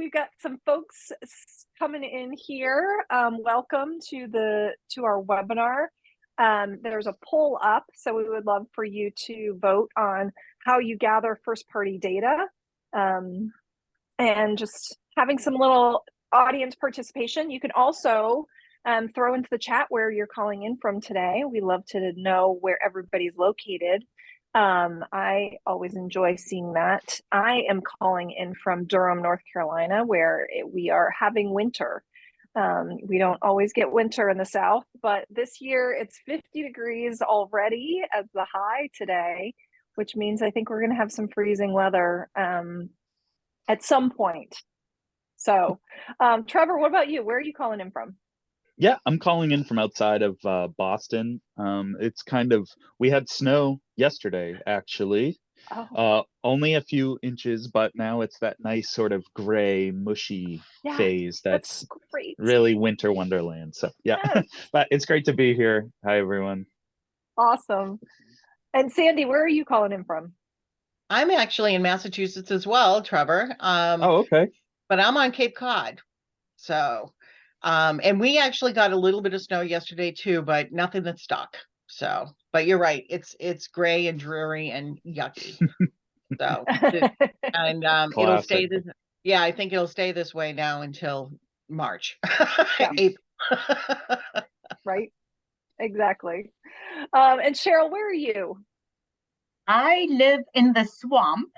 we've got some folks coming in here. Welcome to our webinar. There's a poll up, so we would love for you to vote on how you gather first-party data, and just having some little audience participation. You can also throw into the chat where you're calling in from today. We love to know where everybody's located. I always enjoy seeing that. I am calling in from Durham, North Carolina, where we are having winter. We don't always get winter in the South, but this year it's 50 degrees already as the high today, which means I think we're going to have some freezing weather at some point. So, Trevor, what about you? Where are you calling in from? Yeah, I'm calling in from outside of Boston. It's we had snow yesterday, actually. Only a few inches, but now it's that nice sort of gray, mushy phase that's great. Really winter wonderland. So yeah, yes. But it's great to be here. Hi, everyone. Awesome. And Sandy, where are you calling in from? I'm actually in Massachusetts as well, Trevor. Oh, okay. But I'm on Cape Cod. So, and we actually got a little bit of snow yesterday too, but nothing that stuck. So, but you're right. It's gray and dreary and yucky. So, and it'll stay this. Yeah, I think it'll stay this way now until March, April. Right. Exactly. And Cheryl, where are you? I live in the swamp,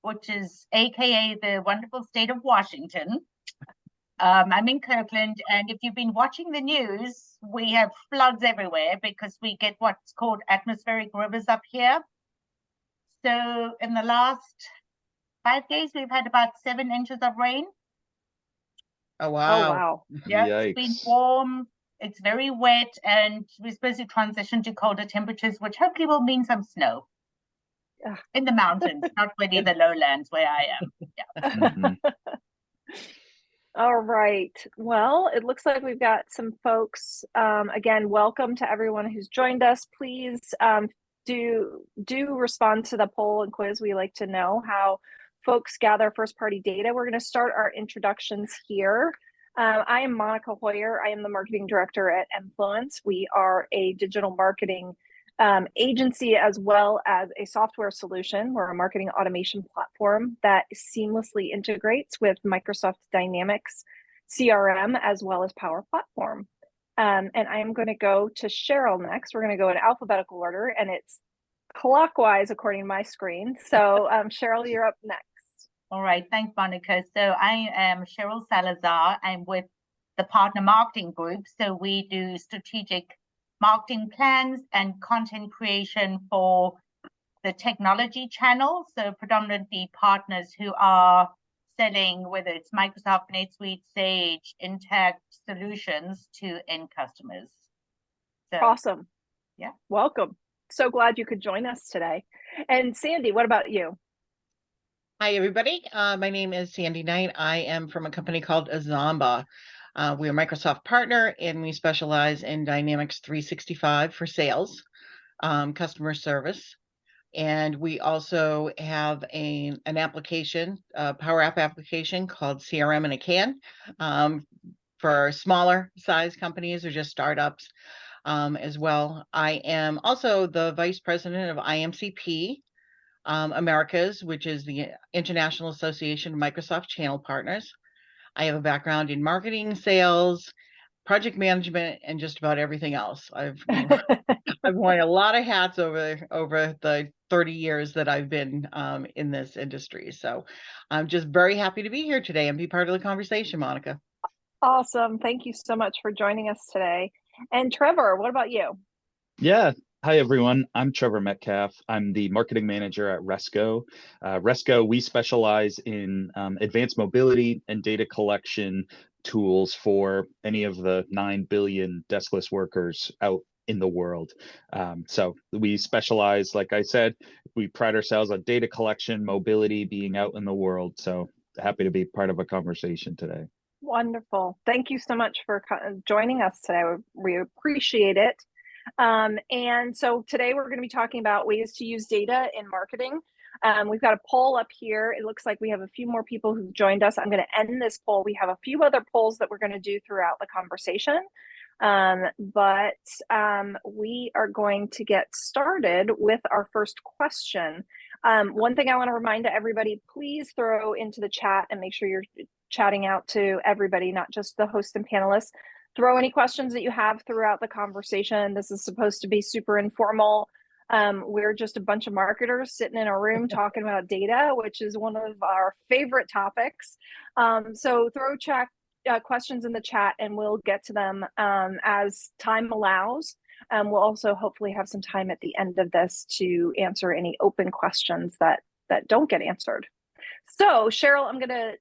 which is AKA the wonderful state of Washington. I'm in Kirkland, and if you've been watching the news, we have floods everywhere because we get what's called atmospheric rivers up here. So in the last 5 days, we've had about 7 inches of rain. Oh, wow. Oh, wow. Yeah, It's been warm. It's very wet, and we're supposed to transition to colder temperatures, which hopefully will mean some snow in the mountains, not really the lowlands where I am. Yeah. Mm-hmm. All right. Well, it looks like we've got some folks. Again, welcome to everyone who's joined us. Please do respond to the poll and quiz. We like to know how folks gather first-party data. We're going to start our introductions here. I am Monica Hoyer. I am the marketing director at Enfluence. We are a digital marketing agency as well as a software solution. We're a marketing automation platform that seamlessly integrates with Microsoft Dynamics CRM as well as Power Platform. And I am going to go to Cheryl next. We're going to go in alphabetical order, and it's clockwise according to my screen. So Cheryl, you're up next. All right, thanks, Monica. So I am Cheryl Salazar. I'm with the Partner Marketing Group. So we do strategic marketing plans and content creation for the technology channel. So predominantly partners who are selling, whether it's Microsoft, NetSuite, Sage, Intacct solutions to end customers. So, awesome. Yeah. Welcome. So glad you could join us today. And Sandy, what about you? Hi, everybody. My name is Sandy Knight. I am from a company called Azamba. We're a Microsoft partner, and we specialize in Dynamics 365 for sales, customer service. And we also have an application, a Power App application called CRM in a Can, for smaller size companies or just startups as well. I am also the vice president of IMCP Americas, which is the International Association of Microsoft Channel Partners. I have a background in marketing, sales, project management, and just about everything else. I've worn a lot of hats over the 30 years that I've been in this industry. So I'm just very happy to be here today and be part of the conversation, Monica. Awesome. Thank you so much for joining us today. And Trevor, what about you? Yeah. Hi, everyone. I'm Trevor Metcalf. I'm the marketing manager at Resco. Resco, we specialize in advanced mobility and data collection tools for any of the 9 billion deskless workers out in the world. So we specialize, like I said, we pride ourselves on data collection, mobility, being out in the world. So happy to be part of a conversation today. Wonderful. Thank you so much for joining us today. We appreciate it. And so today we're going to be talking about ways to use data in marketing. We've got a poll up here. It looks like we have a few more people who've joined us. I'm going to end this poll. We have a few other polls that we're going to do throughout the conversation. But we are going to get started with our first question. One thing I want to remind everybody, please throw into the chat and make sure you're chatting out to everybody, not just the hosts and panelists. Throw any questions that you have throughout the conversation. This is supposed to be super informal. We're just a bunch of marketers sitting in a room talking about data, which is one of our favorite topics. So throw questions in the chat and we'll get to them as time allows. We'll also hopefully have some time at the end of this to answer any open questions that don't get answered. So Cheryl, I'm going to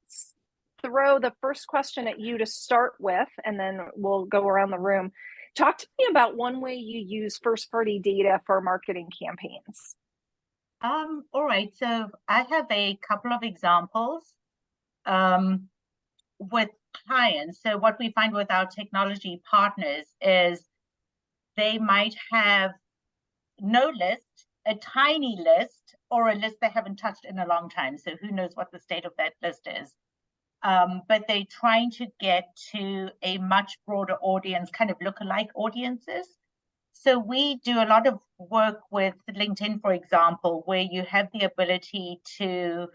throw the first question at you to start with, and then we'll go around the room. Talk to me about one way you use first-party data for marketing campaigns. All right, so I have a couple of examples with clients. So what we find with our technology partners is they might have no list, a tiny list, or a list they haven't touched in a long time. So who knows what the state of that list is. But they're trying to get to a much broader audience, kind of lookalike audiences. So we do a lot of work with LinkedIn, for example, where you have the ability to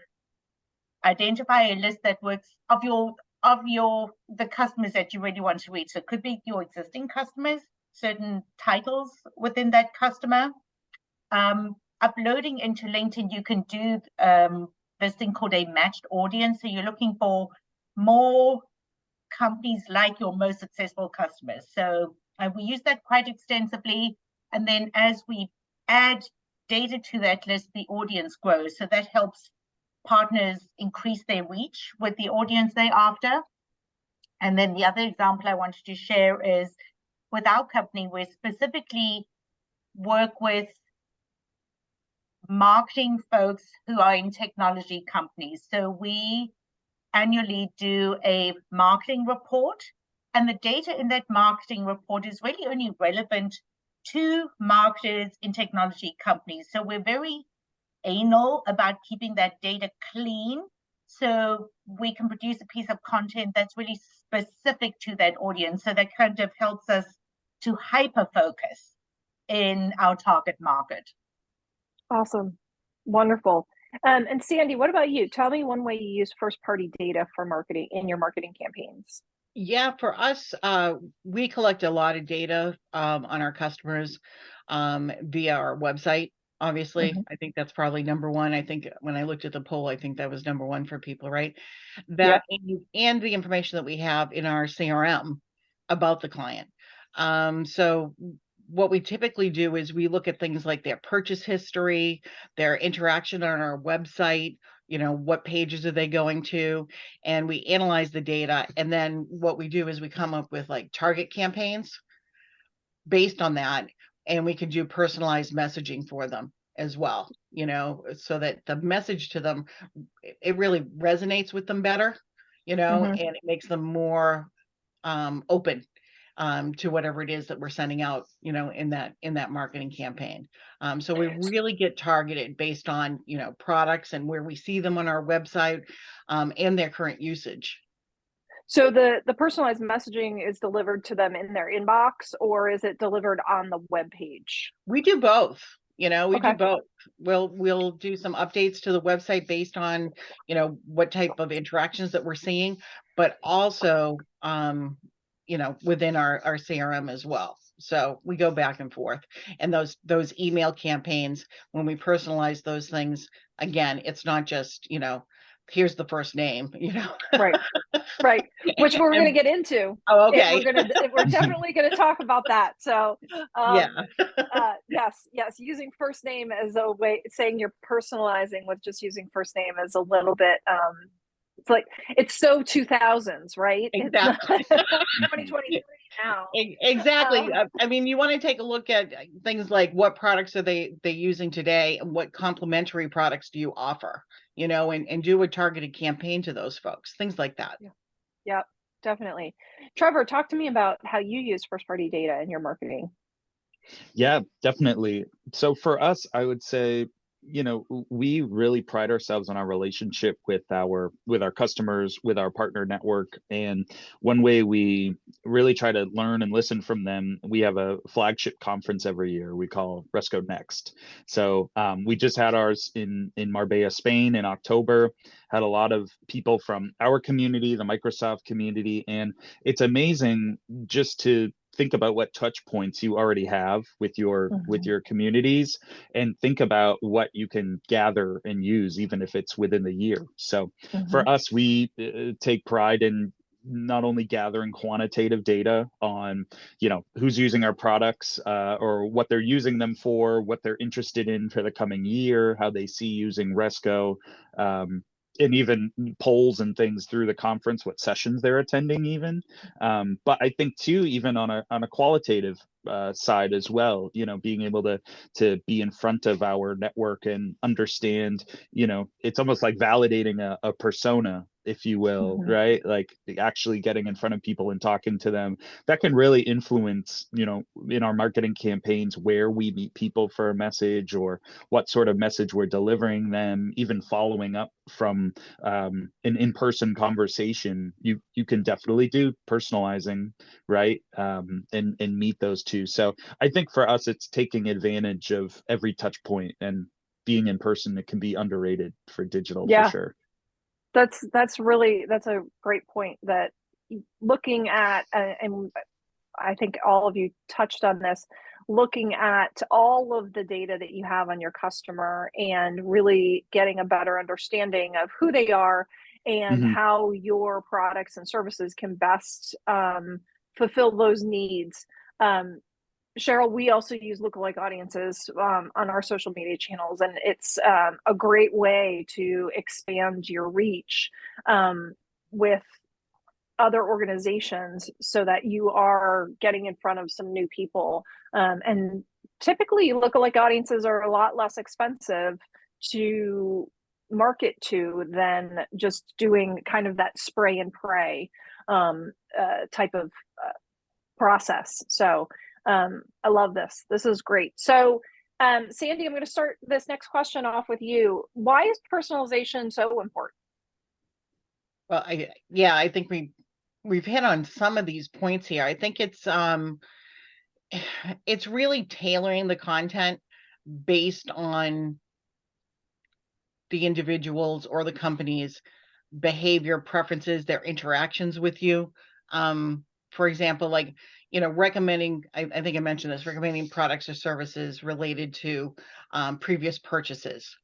identify a list that works of the customers that you really want to reach. So it could be your existing customers, certain titles within that customer. Uploading into LinkedIn, you can do this thing called a matched audience. So you're looking for more companies like your most successful customers. So we use that quite extensively. And then as we add data to that list, the audience grows. So that helps partners increase their reach with the audience they're after. And then the other example I wanted to share is with our company, we specifically work with marketing folks who are in technology companies. So we annually do a marketing report, and the data in that marketing report is really only relevant to marketers in technology companies. So we're very anal about keeping that data clean so we can produce a piece of content that's really specific to that audience. So that kind of helps us to hyper focus in our target market. Awesome. Wonderful. And Sandy, what about you? Tell me one way you use first-party data for marketing in your marketing campaigns. Yeah, for us, we collect a lot of data on our customers via our website. Obviously, I think that's probably number one. I think when I looked at the poll, I think that was number one for people, right? That and the information that we have in our CRM about the client. So what we typically do is we look at things like their purchase history, their interaction on our website, what pages are they going to, and we analyze the data. And then what we do is we come up with like target campaigns based on that, and we can do personalized messaging for them as well, so that the message to them, it really resonates with them better, and it makes them more open to whatever it is that we're sending out, in that marketing campaign. So we really get targeted based on, products and where we see them on our website and their current usage. So the personalized messaging is delivered to them in their inbox, or is it delivered on the web page? We do both. We do both. We'll do some updates to the website based on, what type of interactions that we're seeing, but also, within our CRM as well. So we go back and forth. And those email campaigns, when we personalize those things, again, it's not just, here's the first name, Right. Which we're going to get into. Oh, okay. We're definitely going to talk about that. So yes, using first name as a way, saying you're personalizing with just using first name is a little bit, it's like, it's so 2000s, right? Exactly. 2023 now. Exactly. I mean, you want to take a look at things like what products are they using today, and what complementary products do you offer, and do a targeted campaign to those folks, things like that. Yeah, definitely. Trevor, talk to me about how you use first-party data in your marketing. Yeah, definitely. So for us, I would say you know, we really pride ourselves on our relationship with our customers, with our partner network. And one way we really try to learn and listen from them, we have a flagship conference every year we call Resco Next. So we just had ours in Marbella, Spain in October. Had a lot of people from our community, the Microsoft community, and it's amazing just to think about what touch points you already have with your communities, and think about what you can gather and use, even if it's within the year. So for us, we take pride in not only gathering quantitative data on, you know, who's using our products, or what they're using them for, what they're interested in for the coming year, how they see using Resco, and even polls and things through the conference, what sessions they're attending even. But I think too, even on a qualitative side as well, you know, being able to be in front of our network and understand, you know, it's almost like validating a persona, if you will, right? Like actually getting in front of people and talking to them, that can really influence, you know, in our marketing campaigns, where we meet people for a message or what sort of message we're delivering them. Even following up from an in-person conversation, you can definitely do personalizing, right? And meet those two. So I think for us, it's taking advantage of every touch point, and being in person, it can be underrated for digital for sure. That's a great point, that looking at, and I think all of you touched on this, looking at all of the data that you have on your customer and really getting a better understanding of who they are and how your products and services can best fulfill those needs. Cheryl, we also use lookalike audiences on our social media channels, and it's a great way to expand your reach with other organizations, so that you are getting in front of some new people. And typically, lookalike audiences are a lot less expensive to market to than just doing kind of that spray and pray type of process. So I love this. This is great. So Sandy, I'm going to start this next question off with you. Why is personalization so important? Well, I think we've hit on some of these points here. I think it's really tailoring the content based on the individuals or the company's behavior, preferences, their interactions with you. For example, like, you know, recommending, I think I mentioned this, recommending products or services related to previous purchases,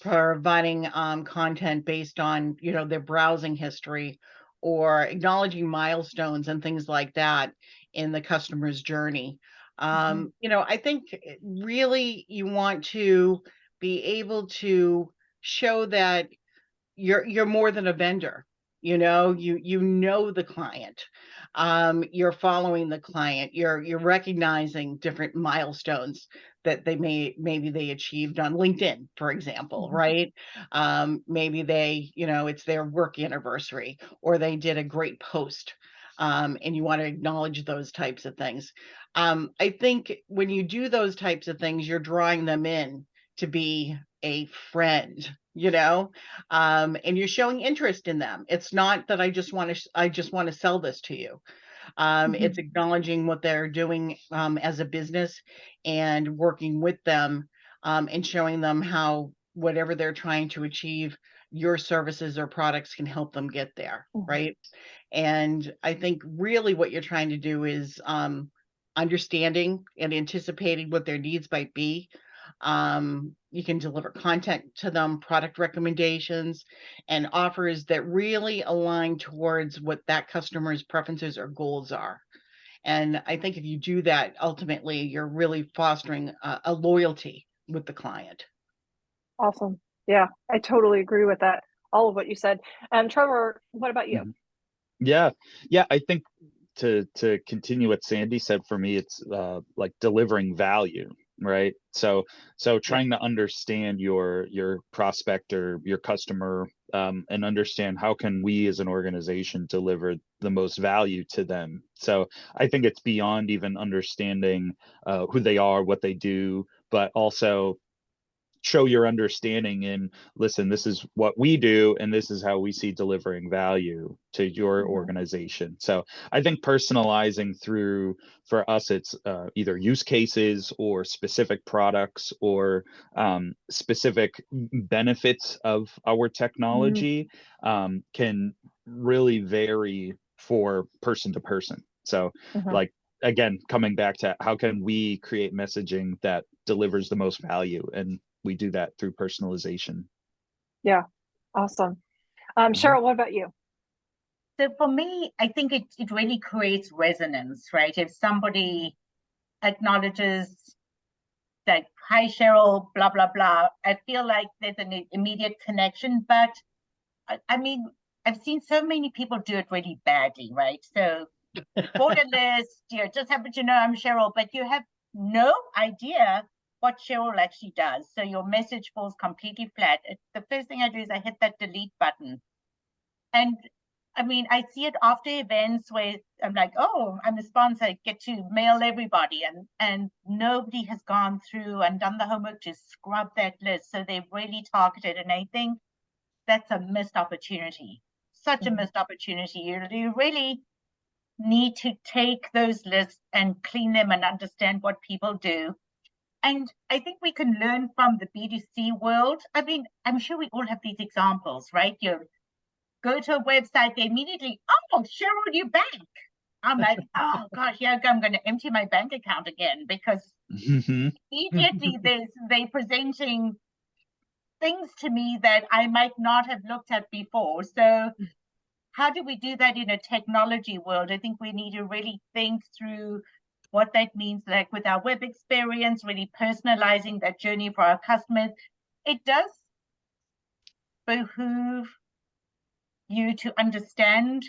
providing content based on, you know, their browsing history, or acknowledging milestones and things like that in the customer's journey. You know, I think really you want to be able to show that you're more than a vendor. You know, you know the client. You're following the client. You're recognizing different milestones that maybe they achieved on LinkedIn, for example, right? Maybe they, you know, it's their work anniversary, or they did a great post, and you want to acknowledge those types of things. I think when you do those types of things, you're drawing them in to be a friend, you know, and you're showing interest in them. It's not that I just want to sell this to you. It's acknowledging what they're doing as a business, and working with them, and showing them how whatever they're trying to achieve, your services or products can help them get there, right? And I think really what you're trying to do is understanding and anticipating what their needs might be. You can deliver content to them, product recommendations, and offers that really align towards what that customer's preferences or goals are. And I think if you do that, ultimately, you're really fostering a loyalty with the client. Awesome. Yeah, I totally agree with that. All of what you said. Trevor, what about you? Yeah, I think to continue what Sandy said, for me, it's like delivering value, right? So trying to understand your prospect or your customer, and understand how can we as an organization deliver the most value to them. So I think it's beyond even understanding who they are, what they do, but also show your understanding and listen, this is what we do and this is how we see delivering value to your organization. So I think personalizing through, for us, it's either use cases or specific products or specific benefits of our technology can really vary for person to person. So like, again, coming back to how can we create messaging that delivers the most value, and we do that through personalization. Yeah, awesome. Cheryl, what about you? So for me, I think it really creates resonance, right? If somebody acknowledges that, hi, Cheryl, blah, blah, blah, I feel like there's an immediate connection. But I mean, I've seen so many people do it really badly, right? So bought a list, just happen to know I'm Cheryl, but you have no idea what Cheryl actually does. So your message falls completely flat. The first thing I do is I hit that delete button. And I mean, I see it after events where I'm like, oh, I'm a sponsor, I get to mail everybody, and nobody has gone through and done the homework to scrub that list. So they've really targeted, and I think that's a missed opportunity. Such a missed opportunity. You really need to take those lists and clean them and understand what people do. And I think we can learn from the B2C world. I mean, I'm sure we all have these examples, right? You go to a website, they immediately, oh, Cheryl, you're back. I'm like, oh gosh, yeah, I'm going to empty my bank account again, because immediately they're presenting things to me that I might not have looked at before. So how do we do that in a technology world? I think we need to really think through what that means, like with our web experience, really personalizing that journey for our customers. It does behoove you to understand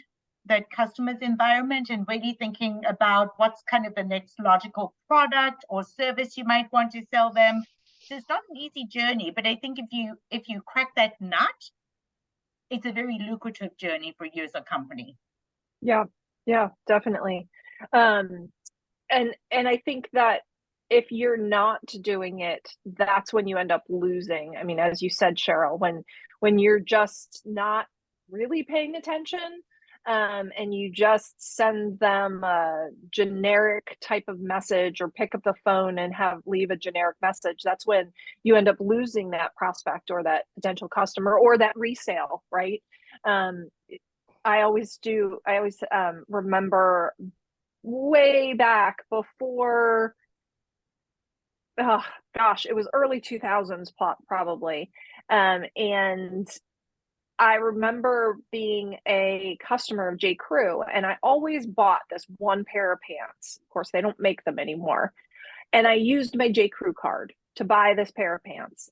that customer's environment and really thinking about what's kind of the next logical product or service you might want to sell them. So it's not an easy journey, but I think if you crack that nut, it's a very lucrative journey for you as a company. Yeah, definitely. And I think that if you're not doing it, that's when you end up losing. I mean, as you said, Cheryl, when you're just not really paying attention, and you just send them a generic type of message or pick up the phone and leave a generic message, that's when you end up losing that prospect or that potential customer or that resale, right? I always remember way back before, oh gosh, it was early 2000s probably. And I remember being a customer of J. Crew, and I always bought this one pair of pants. Of course, they don't make them anymore. And I used my J. Crew card to buy this pair of pants.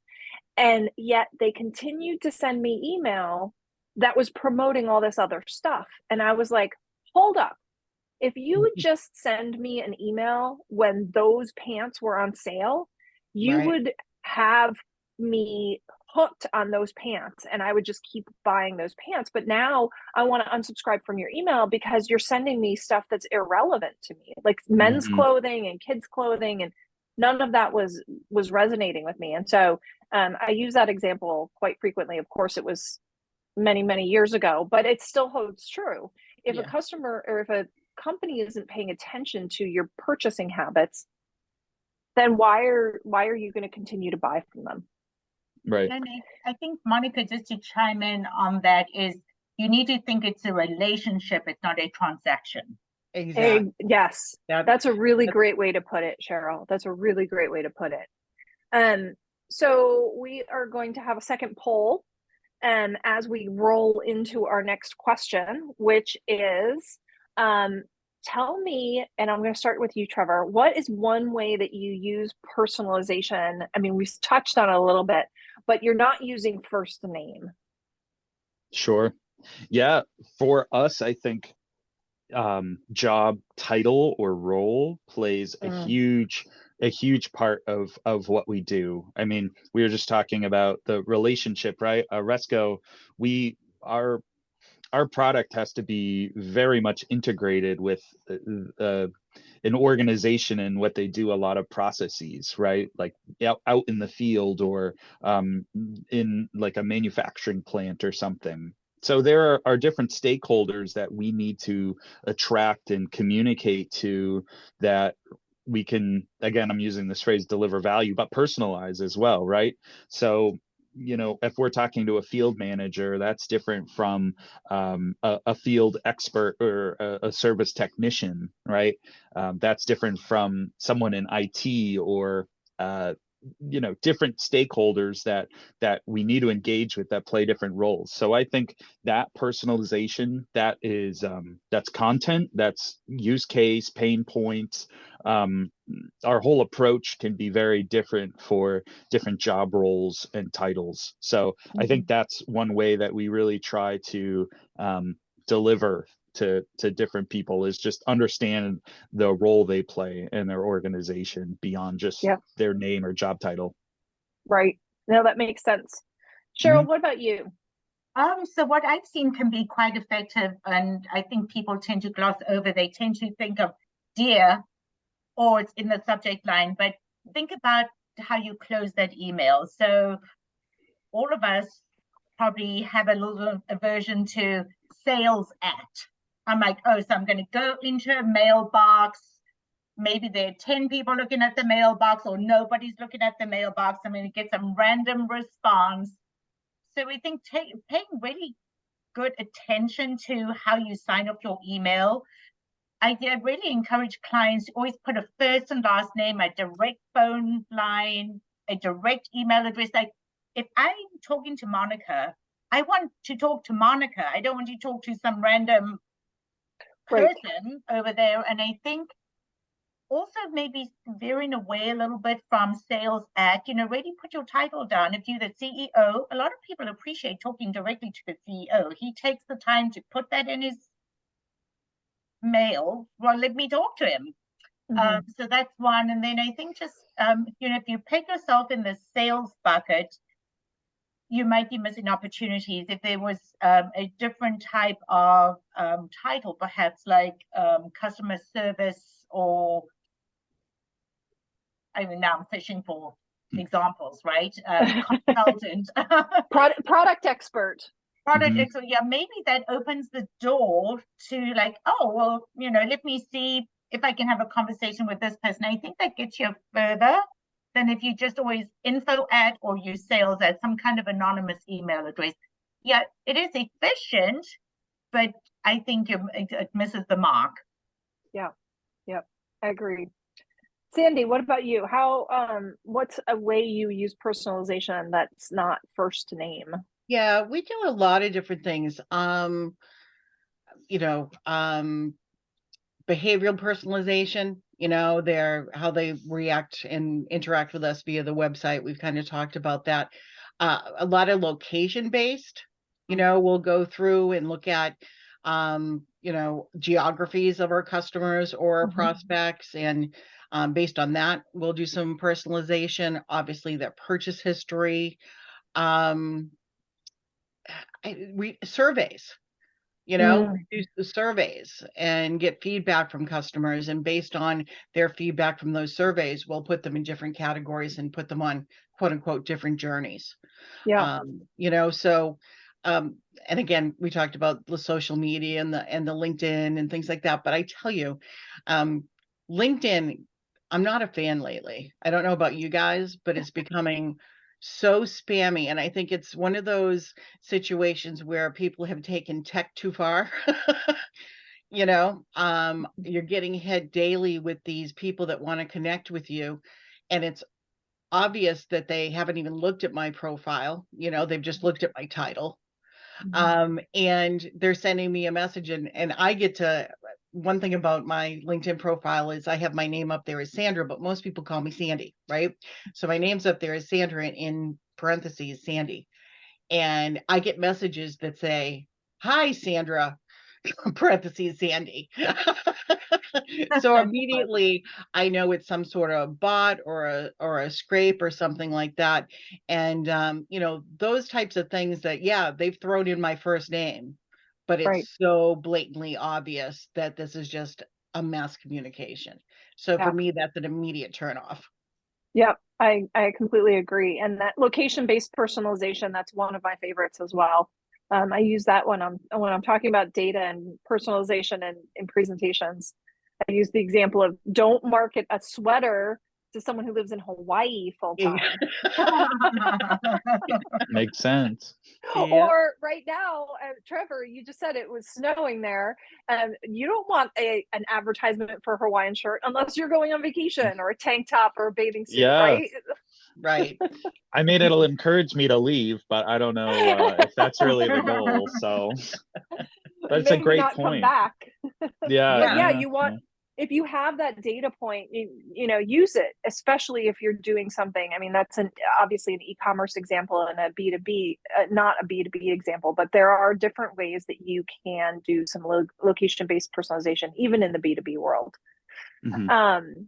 And yet they continued to send me email that was promoting all this other stuff. And I was like, hold up. If you would just send me an email when those pants were on sale, you would have me hooked on those pants and I would just keep buying those pants. But now I want to unsubscribe from your email because you're sending me stuff that's irrelevant to me, like men's clothing and kids clothing, and none of that was resonating with me. And so I use that example quite frequently. Of course, it was many years ago, but it still holds true. If a customer or if a company isn't paying attention to your purchasing habits, then why are you going to continue to buy from them? Right. And I think, Monica, just to chime in on that, is you need to think it's a relationship, it's not a transaction. Exactly. Yes, that's a really great way to put it, Cheryl. That's a really great way to put it. So we are going to have a second poll as we roll into our next question, which is, tell me, and I'm going to start with you, Trevor, what is one way that you use personalization? I mean, we've touched on it a little bit, but you're not using first name. Sure. Yeah. For us, I think job title or role plays a huge part of what we do. I mean, we were just talking about the relationship, right? Resco, our product has to be very much integrated with an organization and what they do, a lot of processes, right? Like out in the field or in like a manufacturing plant or something. So there are different stakeholders that we need to attract and communicate to, that we can, again, I'm using this phrase, deliver value, but personalize as well, right? So, you know, if we're talking to a field manager, that's different from a field expert or a service technician, right? That's different from someone in IT or you know, different stakeholders that we need to engage with, that play different roles. So I think that personalization, that is that's content, that's use case, pain points. Our whole approach can be very different for different job roles and titles. So I think that's one way that we really try to deliver to different people, is just understand the role they play in their organization beyond just their name or job title. Right. No, that makes sense. Cheryl, what about you? So what I've seen can be quite effective, and I think people tend to gloss over. They tend to think of dear, or it's in the subject line, but think about how you close that email. So all of us probably have a little aversion to sales at. I'm like, oh, so I'm going to go into a mailbox. Maybe there are 10 people looking at the mailbox, or nobody's looking at the mailbox. I'm going to get some random response. So we think paying really good attention to how you sign up your email. I really encourage clients to always put a first and last name, a direct phone line, a direct email address. Like, if I'm talking to Monica, I want to talk to Monica. I don't want to talk to some random person over there. And I think also maybe veering away a little bit from sales at, you know, really put your title down. If you're the CEO, a lot of people appreciate talking directly to the CEO. He takes the time to put that in his mail. Well, let me talk to him. So that's one. And then I think just, you know, if you pick yourself in the sales bucket, you might be missing opportunities. If there was a different type of title, perhaps like customer service, or I mean, now I'm fishing for examples, right? Consultant. Product expert. Product expert, yeah, maybe that opens the door to like, oh, well, you know, let me see if I can have a conversation with this person. I think that gets you further than if you just always info at or use sales at some kind of anonymous email address. Yeah, it is efficient, but I think it misses the mark. Yeah, I agree. Sandy, what about you? How what's a way you use personalization that's not first name? Yeah, we do a lot of different things. You know, behavioral personalization, you know, how they react and interact with us via the website. We've kind of talked about that. A lot of location based, you know, we'll go through and look at you know, geographies of our customers or our prospects, and based on that, we'll do some personalization. Obviously, their purchase history, surveys. You know, do the surveys and get feedback from customers, and based on their feedback from those surveys, we'll put them in different categories and put them on quote unquote different journeys. Yeah. You know, so and again, we talked about the social media and the LinkedIn and things like that. But I tell you, LinkedIn, I'm not a fan lately. I don't know about you guys, but it's becoming so spammy. And I think it's one of those situations where people have taken tech too far. You know, you're getting hit daily with these people that want to connect with you. And it's obvious that they haven't even looked at my profile. You know, they've just looked at my title. And they're sending me a message, and I get to, one thing about my LinkedIn profile is I have my name up there as Sandra, but most people call me Sandy, right? So my name's up there as Sandra, in parentheses, Sandy. And I get messages that say, hi, Sandra, parentheses, Sandy. So immediately I know it's some sort of bot or a scrape or something like that. And you know, those types of things that, yeah, they've thrown in my first name, but it's so blatantly obvious that this is just a mass communication. So Yeah. for me, that's an immediate turnoff. Yep, I completely agree. And that location-based personalization, that's one of my favorites as well. I use that when I'm talking about data and personalization and in presentations. I use the example of don't market a sweater to someone who lives in Hawaii full time. Makes sense. Yeah. Or right now, Trevor, you just said it was snowing there. You don't want an advertisement for a Hawaiian shirt unless you're going on vacation or a tank top or a bathing suit, Yeah. right? Right. I mean, it'll encourage me to leave, but I don't know if that's really the goal. So, but it's a Maybe great not come point. back. Yeah. But yeah, Yeah. you want, if you have that data point, you know, use it, especially if you're doing something. I mean, that's obviously an e-commerce example and a B2B, not a B2B example, but there are different ways that you can do some location-based personalization, even in the B2B world. Mhm.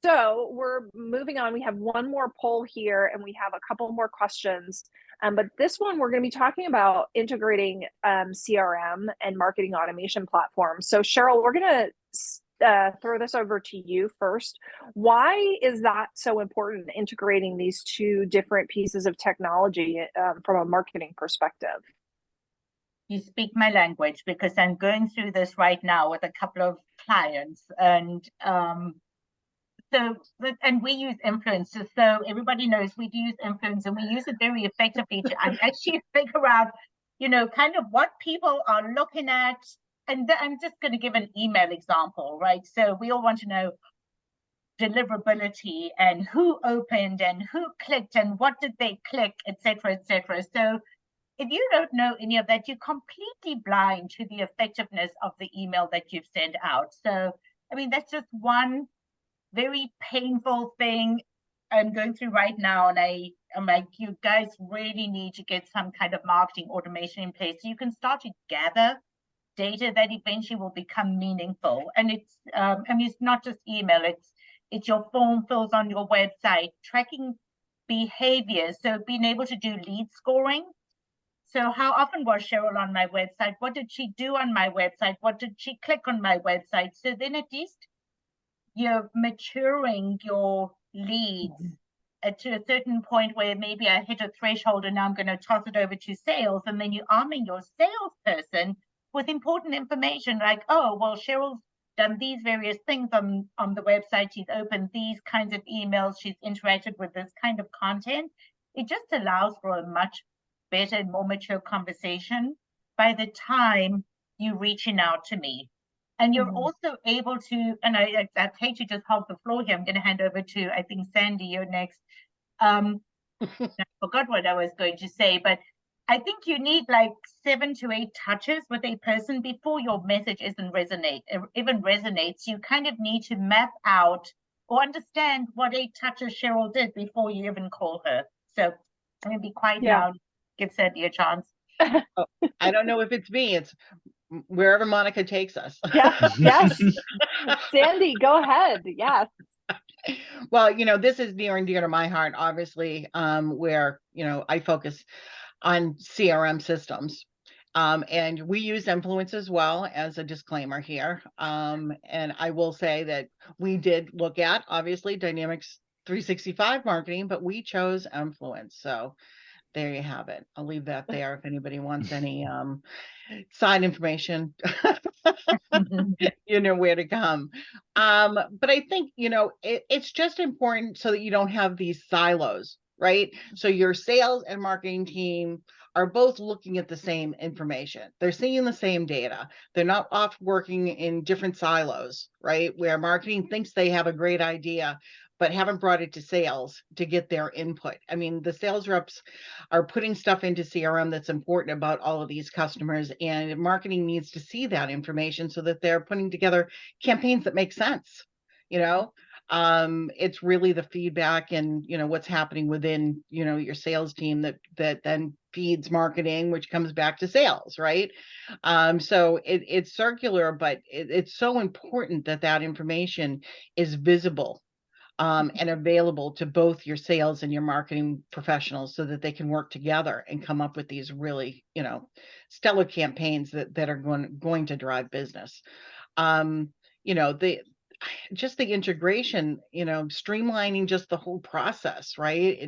So we're moving on. We have one more poll here and we have a couple more questions. But this one, we're going to be talking about integrating CRM and marketing automation platforms. So Cheryl, we're going to throw this over to you first. Why is that so important, integrating these two different pieces of technology from a marketing perspective? You speak my language, because I'm going through this right now with a couple of clients, and and we use influencers. So everybody knows we do use influence, and we use it very effectively to actually figure out, you know, kind of what people are looking at. And I'm just going to give an email example, right? So we all want to know deliverability and who opened and who clicked and what did they click, etc., etc. So if you don't know any of that, you're completely blind to the effectiveness of the email that you've sent out. So, I mean, that's just one very painful thing I'm going through right now. And I'm like, you guys really need to get some kind of marketing automation in place so you can start to gather data that eventually will become meaningful. And it's, I mean, it's not just email, it's your form fills on your website, tracking behaviors. So being able to do lead scoring. So how often was Cheryl on my website? What did she do on my website? What did she click on my website? So then at least you're maturing your leads to a certain point where maybe I hit a threshold and now I'm going to toss it over to sales. And then you're arming your salesperson with important information like, oh, well, Cheryl's done these various things on the website. She's opened these kinds of emails. She's interacted with this kind of content. It just allows for a much better and more mature conversation by the time you're reaching out to me. And you're also able to, and I hate to just hold the floor here. I'm going to hand over to, I think, Sandy, you're next. I forgot what I was going to say, but I think you need like 7 to 8 touches with a person before your message even resonates. You kind of need to map out or understand what 8 touches Cheryl did before you even call her. So I'm going to be quiet now. Give Sandy a chance. Oh, I don't know if it's me. It's wherever Monica takes us. Yeah. Yes. Sandy, go ahead. Yes. Well, you know, this is near and dear to my heart, obviously, where, you know, I focus on CRM systems. And we use influence as well, as a disclaimer here. And I will say that we did look at, obviously, Dynamics 365 marketing, but we chose influence. So there you have it. I'll leave that there if anybody wants any side information. You know where to come. But I think, you know, it's just important so that you don't have these silos, right? So your sales and marketing team are both looking at the same information. They're seeing the same data. They're not off working in different silos, right? Where marketing thinks they have a great idea, but haven't brought it to sales to get their input. I mean, the sales reps are putting stuff into CRM that's important about all of these customers, and marketing needs to see that information so that they're putting together campaigns that make sense. You know, it's really the feedback and, you know, what's happening within, you know, your sales team that then feeds marketing, which comes back to sales, right? So it's circular, but it's so important that that information is visible and available to both your sales and your marketing professionals so that they can work together and come up with these really, you know, stellar campaigns that are going to drive business. you know, just the integration, you know, streamlining just the whole process, right?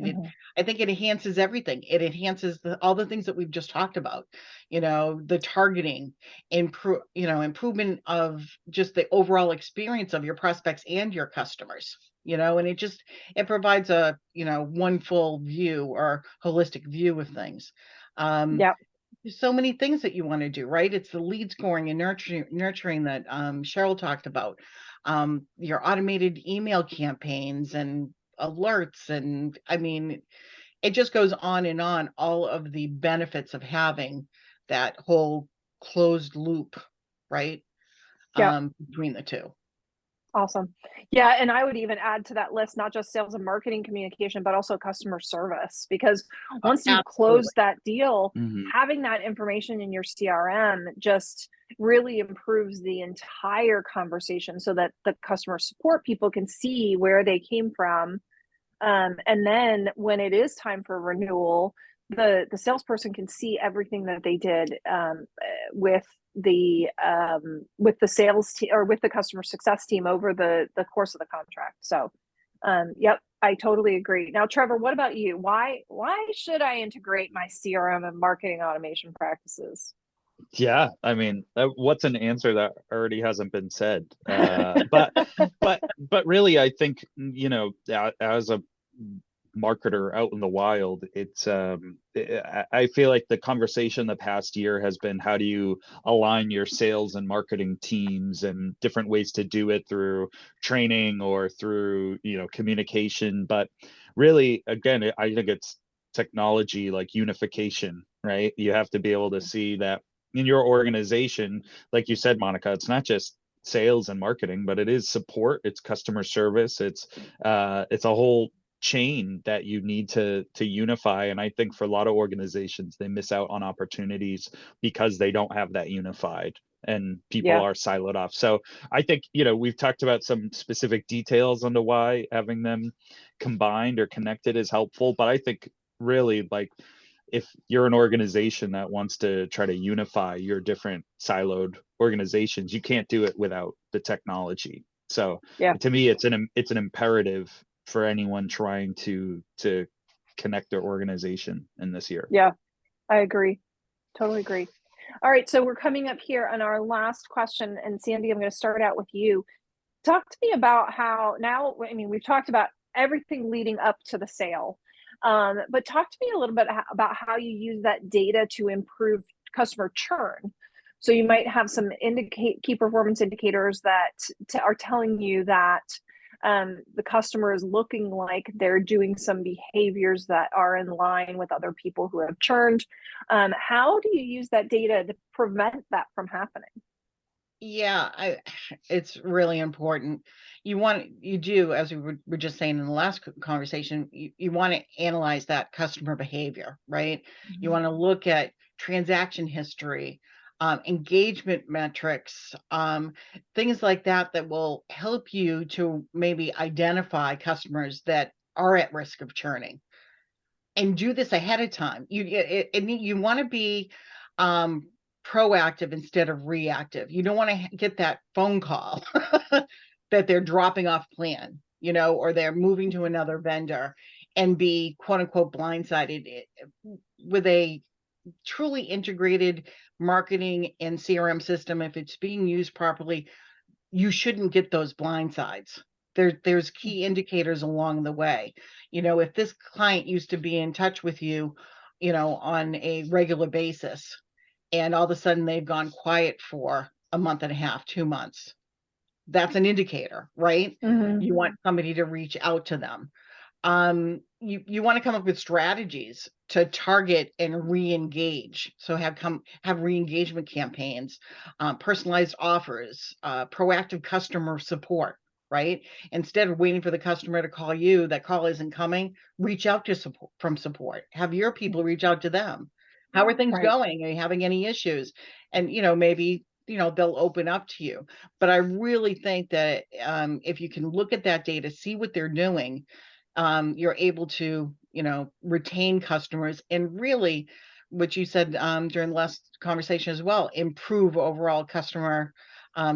I think it enhances everything. It enhances all the things that we've just talked about, you know, the targeting, improvement of just the overall experience of your prospects and your customers, you know, and it provides a, you know, one full view or holistic view of things. Yep. There's so many things that you want to do, right? It's the lead scoring and nurturing that Cheryl talked about. Your automated email campaigns and alerts, and I mean, it just goes on and on. All of the benefits of having that whole closed loop, right? Yep. Between the two. Awesome. Yeah, and I would even add to that list not just sales and marketing communication, but also customer service, because once you close that deal, having that information in your CRM just really improves the entire conversation so that the customer support people can see where they came from. And then when it is time for renewal, the salesperson can see everything that they did with the sales team or with the customer success team over the course of the contract. So yep, I totally agree. Now, Trevor, what about you? Why should I integrate my CRM and marketing automation practices? Yeah, I mean, what's an answer that already hasn't been said? But really, I think, you know, as a marketer out in the wild, it's I feel like the conversation the past year has been, how do you align your sales and marketing teams, and different ways to do it through training or through, you know, communication. But really, again, I think it's technology, like unification, right? You have to be able to see that in your organization, like you said, Monica, it's not just sales and marketing, but it is support, it's customer service, it's a whole chain that you need to unify. And I think for a lot of organizations, they miss out on opportunities because they don't have that unified, and people are siloed off. So I think, you know, we've talked about some specific details on why having them combined or connected is helpful, but I think really, like, if you're an organization that wants to try to unify your different siloed organizations, you can't do it without the technology. So to me, it's an imperative for anyone trying to connect their organization in this year. Yeah, I agree. Totally agree. All right, so we're coming up here on our last question, and Sandy, I'm going to start out with you. Talk to me about how now, I mean, we've talked about everything leading up to the sale. But talk to me a little bit about how you use that data to improve customer churn. So you might have some key performance indicators that are telling you that the customer is looking like they're doing some behaviors that are in line with other people who have churned. How do you use that data to prevent that from happening? Yeah, it's really important. You do, as we were just saying in the last conversation, you want to analyze that customer behavior, right? You want to look at transaction history, engagement metrics, things like that will help you to maybe identify customers that are at risk of churning, and do this ahead of time. You want to be proactive instead of reactive. You don't want to get that phone call that they're dropping off plan, you know, or they're moving to another vendor, and be quote unquote blindsided. With a truly integrated marketing and CRM system, if it's being used properly, you shouldn't get those blindsides. There's key indicators along the way. You know, if this client used to be in touch with you, you know, on a regular basis, and all of a sudden they've gone quiet for a month and a half, 2 months, that's an indicator, right? You want somebody to reach out to them. You want to come up with strategies to target and re-engage. So have re-engagement campaigns, personalized offers, proactive customer support, right? Instead of waiting for the customer to call you, that call isn't coming, reach out to support. Have your people reach out to them. How are things going? Are you having any issues? And, you know, maybe, you know, they'll open up to you. But I really think that if you can look at that data, see what they're doing, you're able to, you know, retain customers, and really, what you said during the last conversation as well, improve overall customer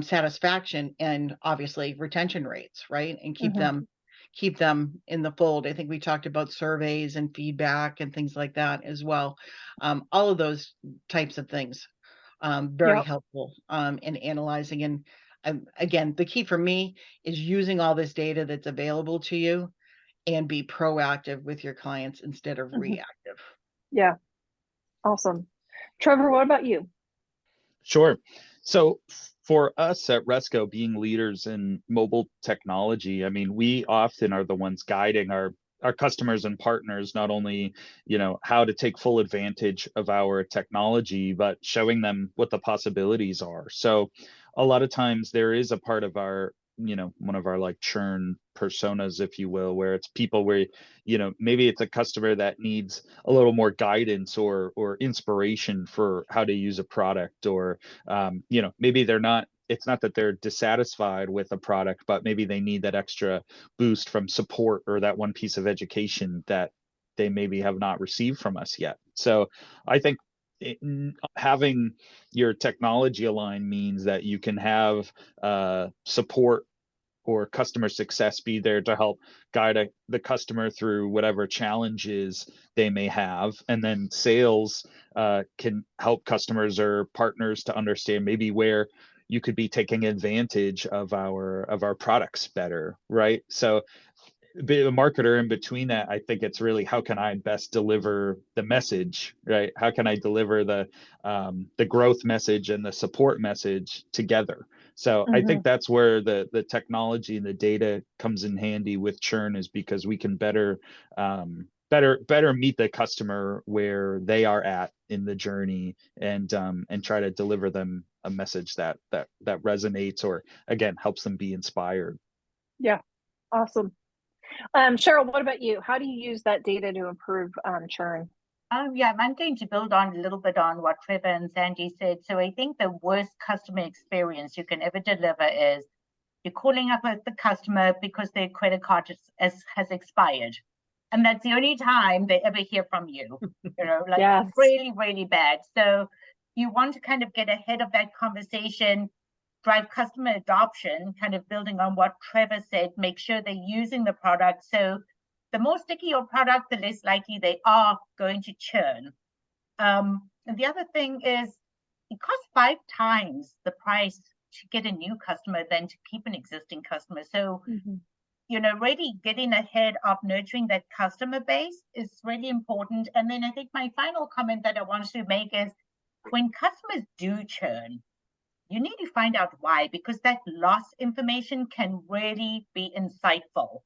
satisfaction and obviously retention rates, right? And keep Mhm. them in the fold. I think we talked about surveys and feedback and things like that as well. All of those types of things, very Yep. helpful in analyzing. And again, the key for me is using all this data that's available to you and be proactive with your clients instead of Mhm. reactive. Yeah. Awesome. Trevor, what about you? Sure. So for us at Resco, being leaders in mobile technology, I mean, we often are the ones guiding our customers and partners, not only, how to take full advantage of our technology, but showing them what the possibilities are. So a lot of times there is a part of our, one of our like churn personas, if you will, where it's people where, maybe it's a customer that needs a little more guidance or inspiration for how to use a product, or maybe it's not that they're dissatisfied with a product, but maybe they need that extra boost from support or that one piece of education that they maybe have not received from us yet. So I think having your technology aligned means that you can have support or customer success be there to help guide the customer through whatever challenges they may have, and then sales can help customers or partners to understand maybe where you could be taking advantage of our products better, right? So be a marketer in between that, I think it's really how can I best deliver the message, right? How can I deliver the growth message and the support message together? So I think that's where the technology and the data comes in handy with churn, is because we can better meet the customer where they are at in the journey, and try to deliver them a message that resonates, or again helps them be inspired. Yeah. Awesome. Cheryl, what about you? How do you use that data to improve churn? Yeah, I'm going to build on a little bit on what Trevor and Sandy said. So I think the worst customer experience you can ever deliver is you're calling up the customer because their credit card has expired. And that's the only time they ever hear from you, like Yes. really, really bad. So you want to kind of get ahead of that conversation, drive customer adoption, kind of building on what Trevor said, make sure they're using the product. So the more sticky your product, the less likely they are going to churn. And the other thing is it costs 5 times the price to get a new customer than to keep an existing customer. So, really getting ahead of nurturing that customer base is really important. And then I think my final comment that I wanted to make is when customers do churn, you need to find out why, because that loss information can really be insightful.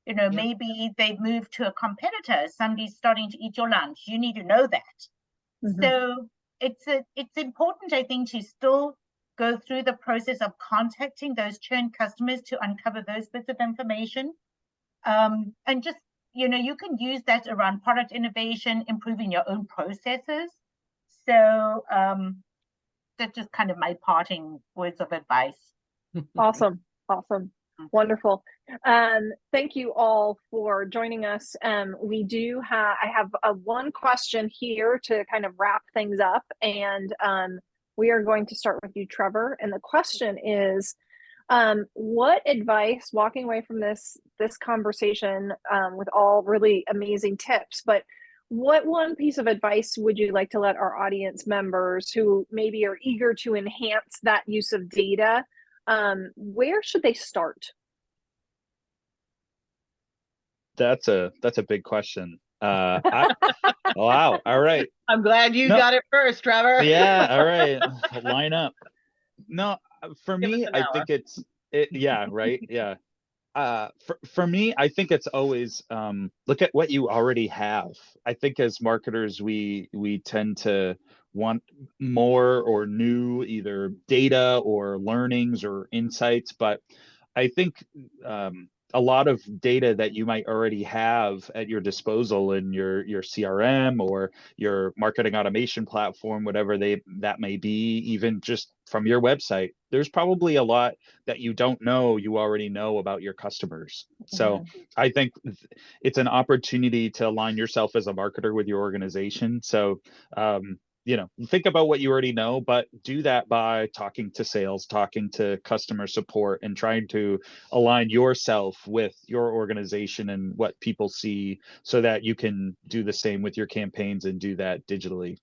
Maybe they've moved to a competitor, somebody's starting to eat your lunch. You need to know that. So it's important, I think, to still go through the process of contacting those churn customers to uncover those bits of information. And just, you can use that around product innovation, improving your own processes. So that's just kind of my parting words of advice. Awesome. Wonderful. Thank you all for joining us. I have one question here to kind of wrap things up, and we are going to start with you, Trevor. And the question is, what advice, walking away from this conversation with all really amazing tips, but what one piece of advice would you like to let our audience members who maybe are eager to enhance that use of data, where should they start? That's a big question. Wow. All right. I'm glad you got it first, Trevor. Yeah. All right. Line up. No, for me, I think yeah, right. Yeah. For me, I think it's always look at what you already have. I think as marketers, we tend to want more or new either data or learnings or insights, but I think a lot of data that you might already have at your disposal in your CRM or your marketing automation platform, whatever that may be, even just from your website, there's probably a lot that you don't know you already know about your customers. So I think it's an opportunity to align yourself as a marketer with your organization. So think about what you already know, but do that by talking to sales, talking to customer support, and trying to align yourself with your organization and what people see so that you can do the same with your campaigns and do that digitally.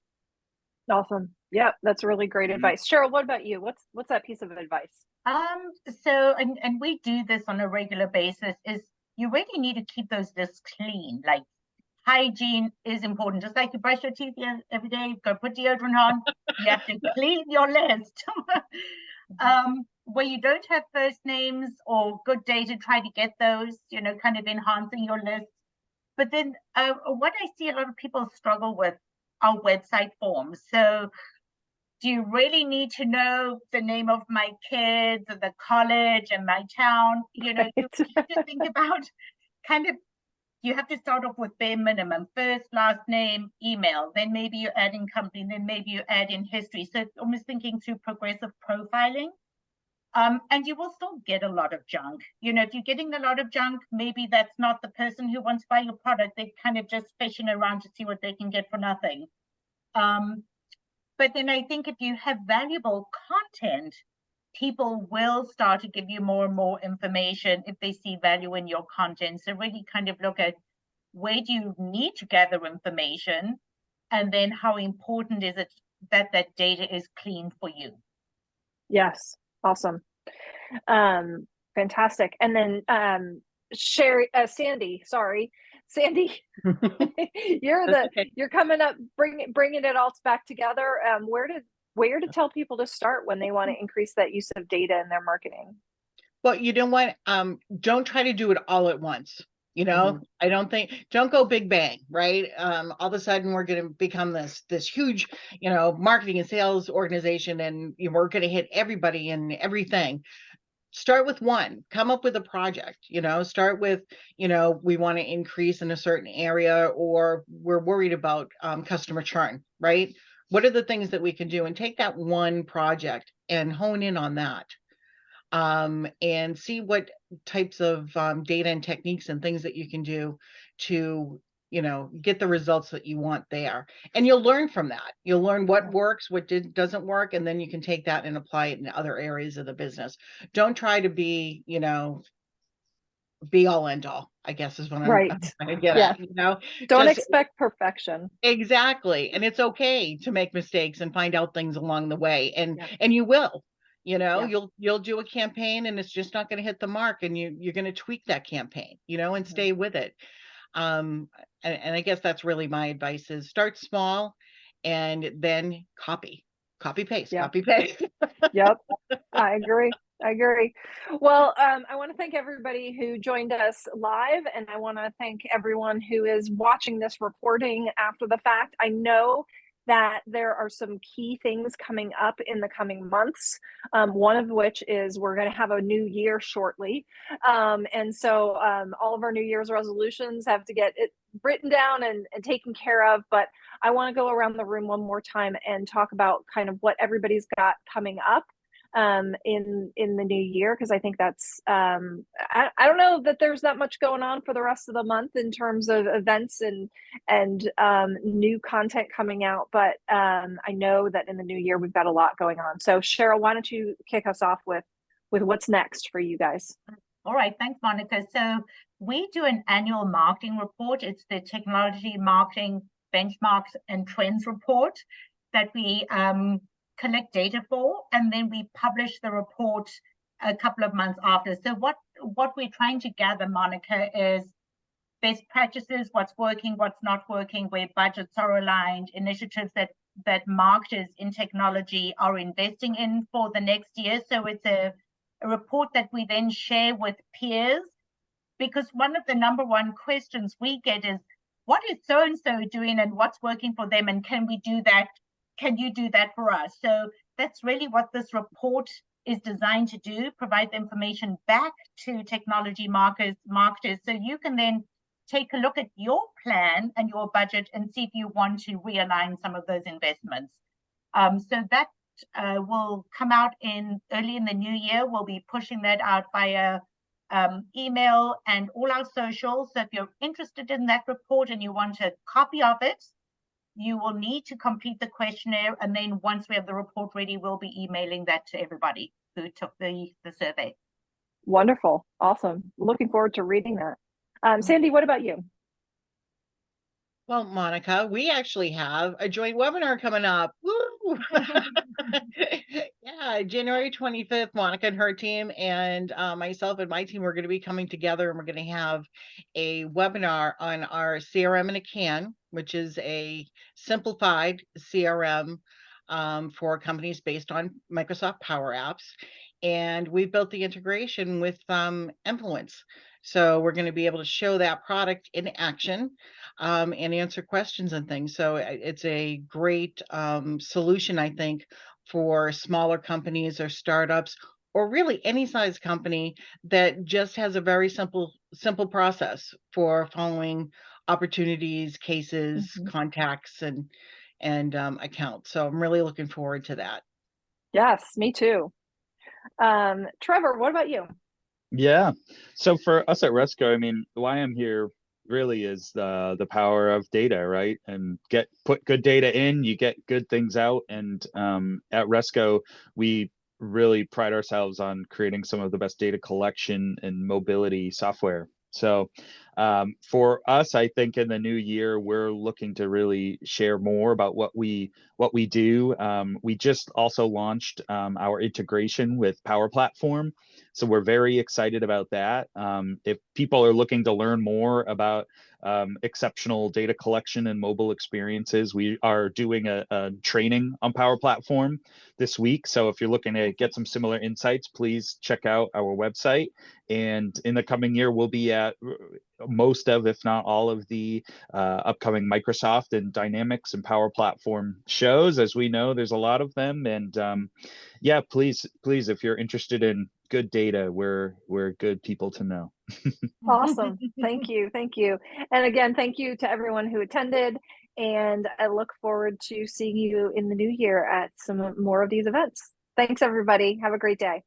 Awesome. Yeah, that's really great advice. Cheryl, what about you? What's that piece of advice? So we do this on a regular basis, is you really need to keep those lists clean. Like, hygiene is important. Just like you brush your teeth every day, you've got to put deodorant on, you have to clean your list. Where you don't have first names or good data, try to get those, kind of enhancing your list. But then what I see a lot of people struggle with are website forms. So do you really need to know the name of my kids and the college and my town? You have to think about kind of, you have to start off with bare minimum: first, last name, email, then maybe you add in company, then maybe you add in history. So it's almost thinking through progressive profiling. And you will still get a lot of junk. If you're getting a lot of junk, maybe that's not the person who wants to buy your product. They're kind of just fishing around to see what they can get for nothing. But then I think if you have valuable content, people will start to give you more and more information if they see value in your content. So really kind of look at, where do you need to gather information? And then how important is it that that data is clean for you? Yes. Awesome. Fantastic. And then Sandy, you're coming up, bringing it all back together. Where to tell people to start when they want to increase that use of data in their marketing? Well, you know what? Don't try to do it all at once. Don't go big bang, right? All of a sudden we're going to become this huge, marketing and sales organization, and we're going to hit everybody and everything. Start with one, come up with a project, start with, we want to increase in a certain area, or we're worried about customer churn, right? What are the things that we can do? And take that one project and hone in on that. And see what types of data and techniques and things that you can do to, get the results that you want there. And you'll learn from that. You'll learn what works, what doesn't work, and then you can take that and apply it in other areas of the business. Don't try to be, be all end all, I guess is what I'm trying to get at. Don't expect perfection. Exactly. And it's okay to make mistakes and find out things along the way. And you will. You'll do a campaign and it's just not going to hit the mark, and you're going to tweak that campaign, and stay with it. And I guess that's really my advice: is start small and then copy paste. Yep. I agree. Well, I want to thank everybody who joined us live, and I want to thank everyone who is watching this recording after the fact. I know that there are some key things coming up in the coming months, one of which is we're going to have a new year shortly. And so all of our New Year's resolutions have to get it written down and taken care of. But I want to go around the room one more time and talk about kind of what everybody's got coming up in the new year, because I think that's I don't know that there's that much going on for the rest of the month in terms of events and new content coming out, but I know that in the new year we've got a lot going on. So Cheryl, why don't you kick us off with what's next for you guys? All right, thanks, Monica. So we do an annual marketing report. It's the Technology Marketing Benchmarks and Trends report that we collect data for, and then we publish the report a couple of months after. So what we're trying to gather, Monica, is best practices, what's working, what's not working, where budgets are aligned, initiatives that marketers in technology are investing in for the next year. So it's a report that we then share with peers, because one of the number one questions we get is, what is so-and-so doing and what's working for them, and can we do that? Can you do that for us? So that's really what this report is designed to do: provide the information back to technology marketers, so you can then take a look at your plan and your budget and see if you want to realign some of those investments. So that will come out early in the new year. We'll be pushing that out via email and all our socials. So if you're interested in that report and you want a copy of it, you will need to complete the questionnaire, and then once we have the report ready, we'll be emailing that to everybody who took the survey. Wonderful. Awesome. Looking forward to reading that. Sandy, what about you? Well, Monica, we actually have a joint webinar coming up. Woo! Yeah, January 25th, Monica and her team and myself and my team, we're going to be coming together, and we're going to have a webinar on our CRM in a Can, which is a simplified CRM for companies based on Microsoft Power Apps. And we've built the integration with Influence. So we're going to be able to show that product in action and answer questions and things. So it's a great solution, I think, for smaller companies or startups, or really any size company that just has a very simple process for following opportunities, cases, contacts, and accounts. So I'm really looking forward to that. Yes, me too. Trevor, what about you? Yeah. So for us at Resco, I mean, why I'm here really is the power of data, right? And put good data in, you get good things out. And at Resco, we really pride ourselves on creating some of the best data collection and mobility software. So for us, I think in the new year, we're looking to really share more about what we do. We just also launched our integration with Power Platform. So we're very excited about that. If people are looking to learn more about exceptional data collection and mobile experiences, we are doing a training on Power Platform this week. So if you're looking to get some similar insights, please check out our website. And in the coming year, we'll be at most of, if not all of the upcoming Microsoft and Dynamics and Power Platform shows. As we know, there's a lot of them. And yeah, please, if you're interested in good data, we're good people to know. Awesome. Thank you. And again, thank you to everyone who attended. And I look forward to seeing you in the new year at some more of these events. Thanks, everybody. Have a great day.